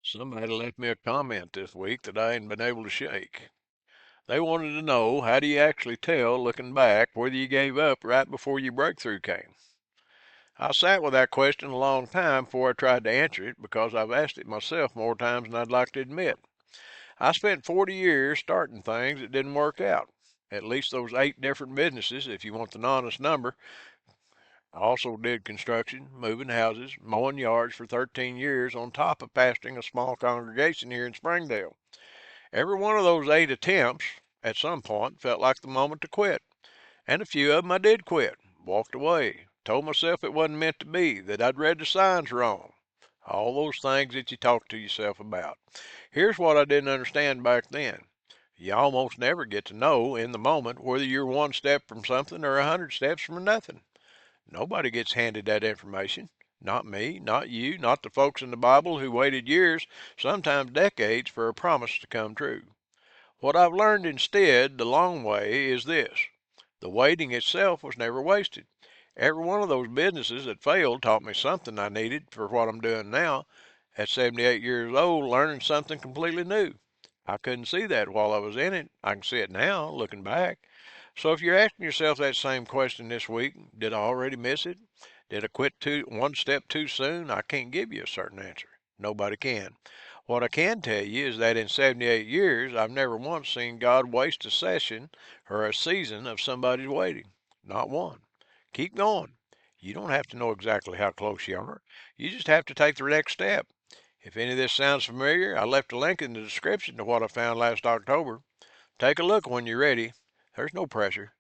Somebody left me a comment this week that I ain't been able to shake. They wanted to know, how do you actually tell, looking back, whether you gave up right before your breakthrough came? I sat with that question a long time before I tried to answer it because I've asked it myself more times than I'd like to admit. I spent 40 years starting things that didn't work out. At least those 8 different businesses, if you want the honest number. I also did construction, moving houses, mowing yards for 13 years on top of pastoring a small congregation here in Springdale. Every one of those 8 attempts, at some point, felt like the moment to quit. And a few of them I did quit, walked away, told myself it wasn't meant to be, that I'd read the signs wrong. All those things that you talk to yourself about. Here's what I didn't understand back then. You almost never get to know in the moment whether you're 1 step from something or 100 steps from nothing. Nobody gets handed that information. Not me, not you, not the folks in the Bible who waited years, sometimes decades, for a promise to come true. What I've learned instead, the long way, is this. The waiting itself was never wasted. Every one of those businesses that failed taught me something I needed for what I'm doing now at 78 years old, learning something completely new. I couldn't see that while I was in it. I can see it now, looking back. So if you're asking yourself that same question this week, did I already miss it? Did I quit 1 step too soon? I can't give you a certain answer. Nobody can. What I can tell you is that in 78 years, I've never once seen God waste a session or a season of somebody's waiting. Not one. Keep going. You don't have to know exactly how close you are. You just have to take the next step. If any of this sounds familiar, I left a link in the description to what I found last October. Take a look when you're ready. There's no pressure.